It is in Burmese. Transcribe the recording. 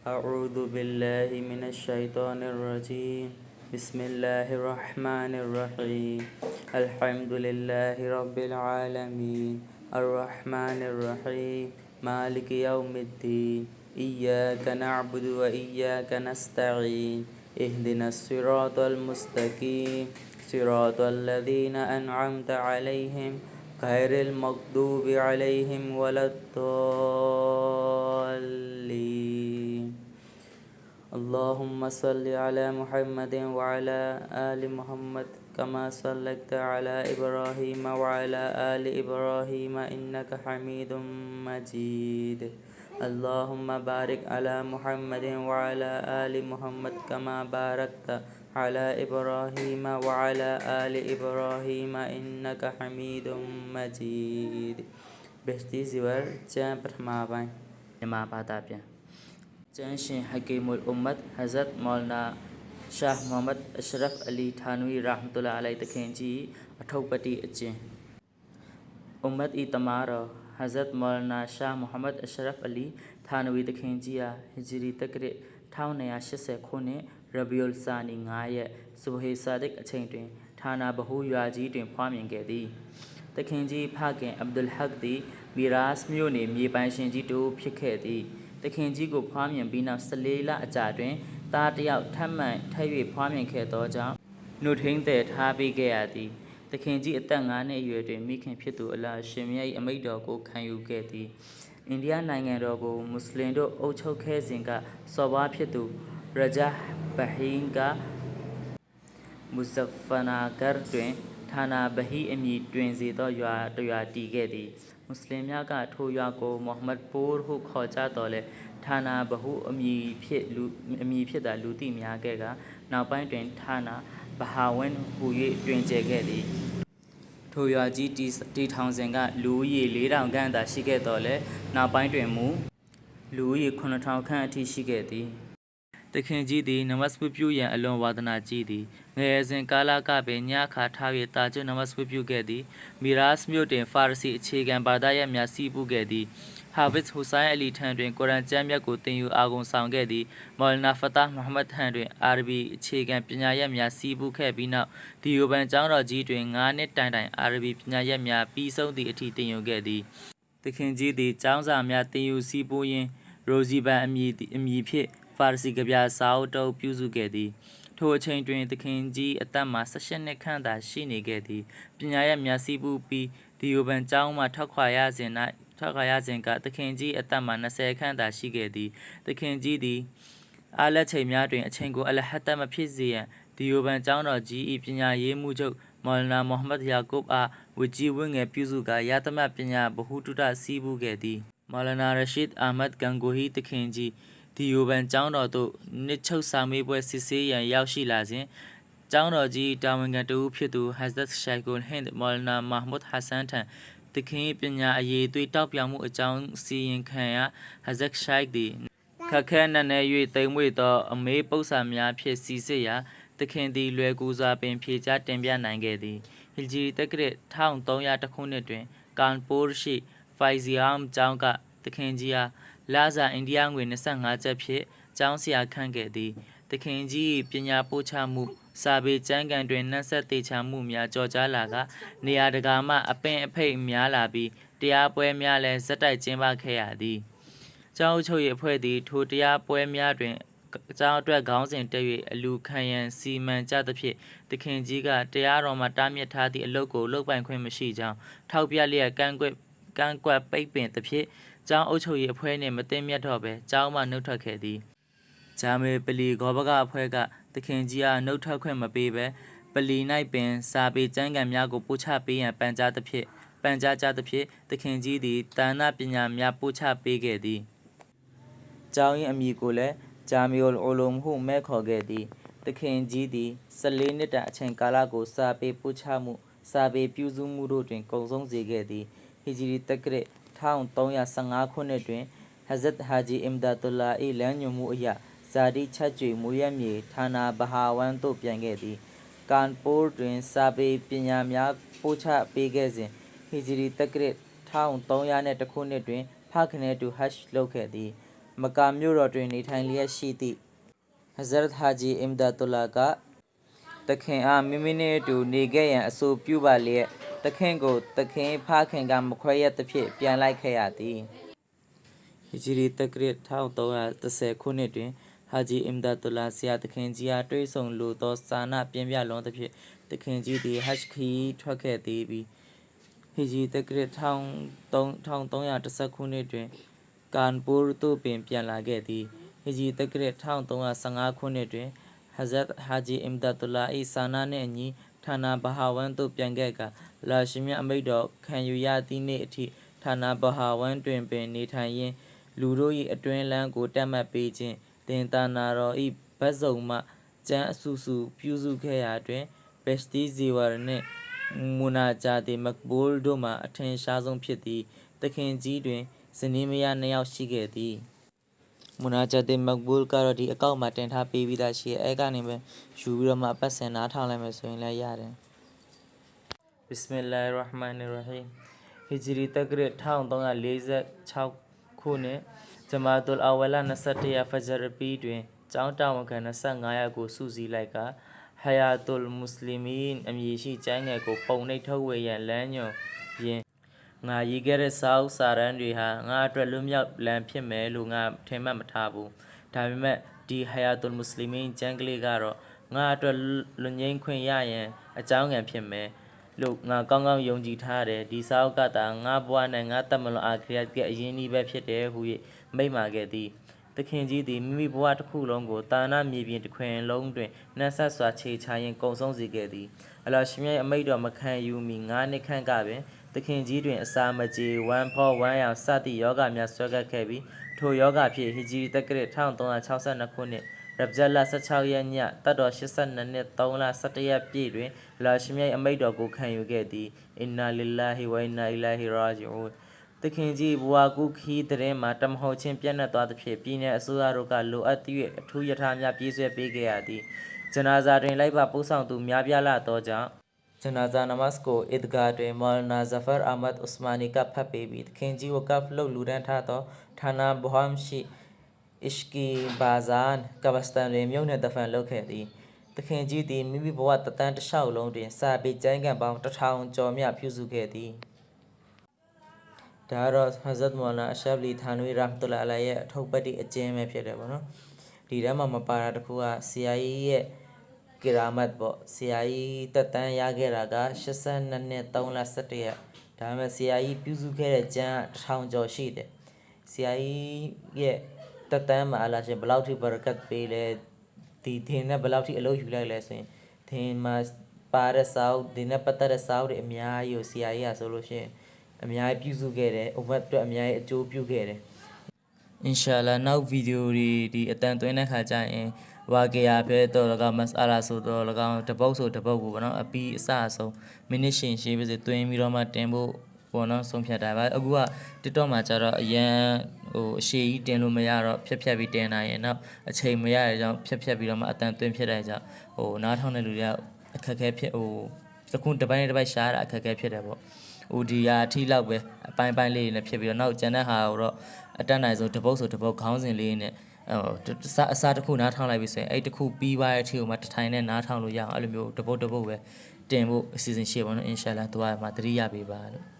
أعوذ بالله من الشيطان الرجيم بسم الله الرحمن الرحيم الحمد لله رب العالمين الرحمن الرحيم مالك يوم الدين إياك نعبد وإياك نستعين اهدنا الصراط المستقيم صراط الذين أنعمت عليهم غير المغضوب عليهم ولا الضالين اللهم صل على محمد وعلى آل محمد كما صليت على إبراهيم وعلى آل إبراهيم إنك حميد مجيد اللهم بارك على محمد وعلى آل محمد كما باركت على إبراهيم وعلى آل إبراهيم إنك حميد مجيد بهتي زور جان برحمة ما بعد أبيان جان شين حكيم الأمة حضرت مولانا شاه محمد أشرف علي تھانوی رحمة الله عليه تكينجي أठौपटी أجين أمة إتمارا حضرت مولانا شاه محمد أشرف علي تھانوی تكينجي هجري تكري 1980 ခုနှစ် Rabiul Sani 5 ရက် Subhi Sadiq အချိန်တွင်ဌာနဗဟုရွာကြီးတွင်ဖွားမြင်ခဲ့သည်တခင်ကြီးဖခင် Abdul Haq သည် Miras မြို့နေမြေပိုင်ရှင်ကြီးတူဖြစ်ခဲ့သည်တခင်ကြီးကိုဖွားမြင်ပြီးနောက်14လအကြာတွင်သားတစ်ယောက်ထပ်မံထပ်၍ဖွားမြင်ခဲ့သောကြောင့်နှုတ်ထင်းတဲ့ထားပေးခဲ့ရသည်တခင်ကြီးအသက်9နှစ်အရွယ်တွင်မိခင်ဖြစ်သူအလ္လာဟ်ရှင်မြတ်၏အမိန့်တော်ကိုခံယူခဲ့သည်အိန္ဒိယနိုင်ငံတော်ကိုမွတ်စလင်တို့အုပ်ချုပ်ခဲ့စဉ်ကစော်ဘွားဖြစ်သူရဂျာဘဟီန်ကမုဇဖ္ဖနာဂတ်တွင်ဌာနဘဟီအမည်တွင်စေသောရွာတရွာတည်ခဲ့သည်မွတ်စလင်များကထိုရွာကိုမိုဟမ္မဒ်ပိုးဟုခေါ်ကြတော်လဲဌာနဘဟုအမည်ဖြစ်သာလူသိများခဲ့ကနောက်ပိုင်းတွင်ဌာနဘဟာဝင်ဟူ၍တွင်ကျယ်ခဲ့သည်ထိုရွာကြီးတီထောင်စဉ်ကလူဦးရေ4000ခန့်သာရှိခဲ့တော်လဲနောက်ပိုင်းတွင်မူလူဦးရေ9000ခန့်အထိရှိခဲ့သည်တခင်ကြီးသည်နမတ်ပြုရန်အလွန်ဝါဒနာကြီးသည်ငယ်စဉ်ကာလကပင်ညခါထား၍တာကျွနမတ်ပြုခဲ့သည်မီရာစ်မြို့တွင်ဖာရစီအခြေခံဘာသာရပ်များစီးပူးခဲ့သည်ဟာဗစ်ဟူဆိုင်အလီထံတွင်ကုရ်အာန်ကျမ်းမြတ်ကိုသင်ယူအာဂုံဆောင်ခဲ့သည်မော်လနာဖတာမိုဟမ္မဒ်ထံတွင်အာရဘီအခြေခံပညာရပ်များစီးပူးခဲ့ပြီးနောက်ဒီယိုဘန်ကျောင်းတော်ကြီးတွင်9နှစ်တိုင်အာရဘီပညာရပ်များပြီးဆုံးသည့်အထိသင်ယူခဲ့သည်တခင်ကြီးသည်ကျောင်းစာများသင်ယူစီးပူးရင်းရိုဇီဘန်အမည်ဖြင့်ဖာရစီကဗျာစာအုပ်တုပ်ပြုစုခဲ့သည်ထိုအချိန်တွင်သခင်ကြီးအသက်မှာ18နှစ်ခန့်သာရှိနေခဲ့သည်ပညာရပ်များစီးပူးပြီးဒီယိုဘန်ကျောင်းမှထွက်ခွာရစဉ်ကသခင်ကြီးအသက်မှာ20ခန့်သာရှိခဲ့သည်သခင်ကြီးသည်အားလက်ချိန်များတွင်အချိန်ကိုအလဟတ်တမဖြစ်စေရန်ဒီယိုဘန်ကျောင်းတော်ကြီး၏ပညာရေးမှုချုပ်မော်လနာမိုဟမ္မဒ်ယာကုပ်အားဝကြီးဝင့်ငယ်ပြုစုကာရသမပညာဗဟုတုတစီးပူးခဲ့သည်မော်လနာရရှိဒ်အာမတ်ဂန်ဂိုဟီသခင်ကြီးဒီယိုဘန်ကျောင်းတော်သို့နှစ်ချုပ်စာမေးပွဲစစ်ဆေးရန်ရောက်ရှိလာစဉ်ကျောင်းတော်ကြီးတာဝန်ခံတဦးဖြစ်သူဟဇ်ရတ်ရှိုင်ကွန်ဟင်ဒ်မော်လနာမာမွတ်ဟဆန်ထံသခင်ပညာအရေးသွေးတောက်ပြောင်မှုအကြောင်းစီရင်ခံရဟဇ်ရတ်ရှိုက်သည်ခက်ခဲနက်နဲ၍တိမ်မွေ့သောအမေးပု္ပ္ပစာများဖြင့်စီစစ်ရာသခင်သည်လွယ်ကူစွာပင်ဖြေကြားတင်ပြနိုင်ခဲ့သည်ဟီဂျီတက္ကရာ1300ခုနှစ်တွင်ကန်ပိုးရှိဖိုင်ဇီအမ်ကျောင်းကသခင်ကြီးအားလာဇာအိန္ဒိယငွေ25ကျပ်ဖြင့်ကျောင်းဆရာခန့်ခဲ့သည်သခင်ကြီးပညာပို့ချမှုစာပေကျမ်းဂန်တွင်နှံ့ဆက်သေးချမှုများကြော်ကြားလာကနေရာတကာမှအပင်အဖိတ်များလာပြီးတရားပွဲများလည်းဇက်တိုက်ကျင်းပခဲ့ရသည်ကျောင်းအုပ်ချုပ်ရေးအဖွဲ့သည်ထိုတရားပွဲများတွင်ကျောင်းအတွက်ခေါင်းစဉ်တက်၍အလူခံရန်စီမံကြသဖြင့်သခင်ကြီးကတရားတော်မှာတားမြစ်ထားသည့်အလုပ်ကိုလုပ်ပိုင်ခွင့်မရှိကြောင်းထောက်ပြလျက်ကန့်ကွက်ပိတ်ပင်သဖြင့်ကျောင်းအုပ်ချုပ်ရေးအဖွဲ့နှင့်မသိမြတ်တော့ပဲကျောင်းမှနှုတ်ထွက်ခဲ့သည်ဂျာမေပလီဂောဘကအဖွဲ့ကသခင်ကြီးအားနှုတ်ထွက်ခွင့်မပေးဘဲပလီ၌ပင်စာပေကျမ်းဂန်များကိုပို့ချပေးရန်ပန်ကြားကြသဖြင့်သခင်ကြီးသည်တာဏပညာများပို့ချပေးခဲ့သည်ကျောင်း၏အမည်ကိုလည်းဂျာမီအူလ်အူလုမ်ဟုမဲခေါ်ခဲ့သည်သခင်ကြီးသည်14နှစ်တာအချိန်ကာလကိုစာပေပို့ချမှုစာပေပြုစုမှုတို့တွင်ကုန်ဆုံးစေခဲ့သည်ဟီဂျရီတက္ကရာ1315ခုနှစ်တွင်ဟဇ်ရတ်ဟာဂျီအင်ဒါတူလာ၏လမ်းညွှန်မှုအရဇာတိချက်ကြွေမူရမြေဌာနဘဟာဝမ်သို့ပြန်ခဲ့သည်ကန်ပိုးတွင်စာပေပညာများပို့ချပေးခဲ့စဉ်ဟီဂျရီတက္ကရာ1301ခုနှစ်တွင်ဖခင်နှင့်တူဟတ်ရှ်လုပ်ခဲ့သည် မကာမြို့တော်တွင်နေထိုင်လျက်ရှိသည့် Hazrat Haji Imdatullah ကသခင်အားမိမိနှင့်အတူနေခဲ့ရန်အဆိုပြုပါလျက်သခင်ကိုသခင်ဖခင်ကမခွဲရသဖြင့်ပြန်လိုက်ခဲ့ရသည် ဟီဂျရီတက္ကရာ1310ခုနှစ်တွင်ဟာဂျီအင်ဒါတူလာဆရာသခင်ကြီးအားတွေ့ဆုံလိုသောစာနာပြင်းပြလွန်သဖြင့်သခင်ကြီးသည်ဟတ်ခီထွက်ခဲ့သည်ပြီးဟီဂျရီတက္ကရာ1310ခုနှစ်တွင်ကန်ပူသို့ပင်ပြန်လာခဲ့သည်ဟီဂျရီတက္ကရာ1315ခုနှစ်တွင်ဟဇတ်ဟာဂျီအင်ဒါတူလာ၏စာနာနှင့်အညီဌာနာဘဟာဝမ်သို့ပြန်ခဲ့ကာလာရှိမြတ်အမိန့်တော်ခံယူရသည့်နေ့အထိဌာနာဘဟာဝမ်တွင်ပင်နေထိုင်ရင်းလူတို့၏အတွင်းလမ်းကိုတက်မှတ်ပေးခြင်းတင်တာနာတော်၏ဗတ်စုံမှကျမ်းအစုစုပြုစုခဲ့ရာတွင်ဘက်စတီဇီဝါနှင့်မူနာဂျာတီမက်ဘူလ်တို့မှအထင်ရှားဆုံးဖြစ်သည်သခင်ကြီးတွင်ဇနီးမယားနှစ်ယောက်ရှိခဲ့သည်မူနာဂျာတီမက်ဘူလ်ကတော့ဒီအကောင့်မှာတင်ထားပေးပြီးသားရှိအဲကနေပဲယူပြီးတော့မှပတ်စင်နားထောင်လိုက်မယ်ဆိုရင်လည်းရတယ်ဘစ်မင်လာရ်ရဟ်မာနီရ်ရဟီမ်ဟီဂျရီတက္ကရာ1346ခုနှစ်ဂျမာတုလ်အဝလာ21ရက်ဖဂျ်ပီတွင်ကျောင်းတာဝန်ခံ25ရက်ကိုစုစည်းလိုက်ကဟယာတုလ်မွတ်စလင်မီအမည်ရှိကျမ်းငယ်ကိုပုံနှိပ်ထုတ်ဝေရန်လမ်းညွှန်ရင်းငါရေးခဲ့တဲ့စာအုပ်စာတမ်းတွေဟာငါအတွက်လွတ်မြောက်လမ်းဖြစ်မယ်လို့ငါထင်မှတ်မထားဘူးဒါပေမဲ့ဒီဟယာတုလ်မွတ်စလင်မီကျမ်းကလေးကတော့ငါအတွက်လွတ်ငြိမ်းခွင့်ရရန်အကြောင်းခံဖြစ်မယ်လို့ငါကောင်းကောင်းယုံကြည်ထားတယ်ဒီစာအုပ်ကသာငါဘဝနဲ့ငါတမလွန်အာခရတ်ကအရင်းအနှီးပဲဖြစ်တယ်ဟု၍မိန့်မာခဲ့သည်သခင်ကြီးသည်မိမိဘဝတစ်ခုလုံးကိုတာနာမြေပြင်တစ်ခွင်လုံးတွင်နှံဆက်စွာခြေချရင်ကုံဆုံးစေခဲ့သည်အလောရှင်ရဲ့အမိန့်တော်မခံယူမီ9နှစ်ခန့်ကပင်သခင်ကြီးတွင်အစာမကြေဝမ်းဖောဝမ်းရောင်စသည့်ယောဂများဆွဲကပ်ခဲ့ပြီးထိုယောဂဖြင့်ဟီဂျရီတက္ကရာ1362ခုနှစ်ရဘ်ဂျလ16ရက်ညတတ်တော်82နှစ်3လ17ရက်ပြည့်တွင်လာရှိမြတ်အမိန့်တော်ကိုခံယူခဲ့သည်အင်နာလ िल्ला ဟီဝအင်နာအီလာဟီရာဂျီအူသခင်ကြီးဘဝကူခီးတဲ့မှာတမဟုတ်ချင်းပြန့်နှံ့သွားသဖြင့်ပြည်내အစိုးရတို့ကလိုအပ်သည့်အထူးယထာများပြည့်စွဲပေးခဲ့ရသည်ဂျနာဇာတွင်လိုက်ပါပို့ဆောင်သူများပြားလာသောကြောင့်ဂျနာဇာနမတ်ကိုအစ်ဒဂါတွင်မော်လနာဇဖာအာမတ်ဥစမာနီကဖတ်ပေးပြီးသခင်ကြီးဝကဖ်လုပ်လူဒန်းထားသောဌာနဘဟမ်ရှိishki bazan ကဘစတန်တွင်မြုပ်နှံတဖန်လုပ်ခဲ့သည်သခင်ကြီးသည်မိမိဘဝတသန်းတစ်လျှောက်လုံးတွင်စာပေကျမ်းဂန်ပေါင်း1000ကျော်မြပြုစုခဲ့သည်ဒါကတော့ဟဇတ်မော်လာအရှပ်လီဌာနဝီရာဟ်တူလာအလိုင်ရဲ့အထုပ်ပတ်တိအကျဉ်းပဲဖြစ်တယ်ပေါ့နော်ဒီထဲမှာမပါတာတခုကဆရာကြီးရဲ့ကီရာမတ်ပေါ့ဆရာကြီးတက်တန်းရခဲ့တာက82နှစ်3လ17ရက်ဒါပေမဲ့ဆရာကြီးပြုစုခဲ့တဲ့ကျမ်း1000ကျော်ရှိတယ်ဆရာကြီးရဲ့တက်တန်းမှာအလာရှင်ဘယ်လောက်ထိဘရကတ်ပေးလဲဒီသင်နဲ့ဘယ်လောက်ထိအလုပ်ယူလိုက်လဲဆိုရင်သင်မှာပါတဲ့စာအုပ်ဒီနဲ့ပတ်သက်တဲ့စာအုပ်တွေအများကြီးကိုဆရာကြီးကဆိုလို့ရှိရင်အများကြီးပြုစုခဲ့တယ်ဥပမာအတွက်အများကြီးအကျိုးပြုခဲ့တယ်အင်ရှာလာနောက်ဗီဒီယိုတွေဒီအတန်သွင်းတဲ့ခါကျရင်ဝါကေယာပဲတော့၎င်းမတ်အလာဆိုတော့၎င်းတပုတ်ဆိုတပုတ်ကိုပေါ့နော်အပီးအစအဆုံးမိနစ်ရှင်ရှင်းပါစေသွင်းပြီးတော့မှတင်ဖို့ပေါ့နော်ဆုံးဖြတ်တာပါအခုက TikTok မှာကျတော့အရန်အရှိကြီးတင်လို့မရတော့ဖြတ်ပြီးတင်နိုင်ရင်တော့အချိန်မရတဲ့ကြောင့်ဖြတ်ပြီးတော့မှအတန်သွင်းဖြစ်တဲ့ကြောင့်နားထောင်တဲ့လူတွေကအခက်အခဲဖြစ်တစ်ခုတစ်ပိုင်းရှားတာအခက်အခဲဖြစ်တယ်ပေါ့ဒီဟာအထိလောက်ပဲအပိုင်းလေးနဲ့ဖြစ်ပြီးတော့နောက်ကျန်တဲ့ဟာကိုတော့အတက်နိုင်ဆုံးတပုတ်ဆိုတပုတ်ခေါင်းစဉ်လေးနဲ့အစားတစ်ခုနားထောင်လိုက်ပြီဆိုရင်အဲ့တစ်ခုပြီးသွားတဲ့အထိကိုမှတစ်ထိုင်နဲ့နားထောင်လို့ရအောင်အဲ့လိုမျိုးတပုတ်ပဲတင်ဖို့အစီအစဉ်ရှိပါတော့အင်ရှာလာသူကမှသတိရပေးပါလို့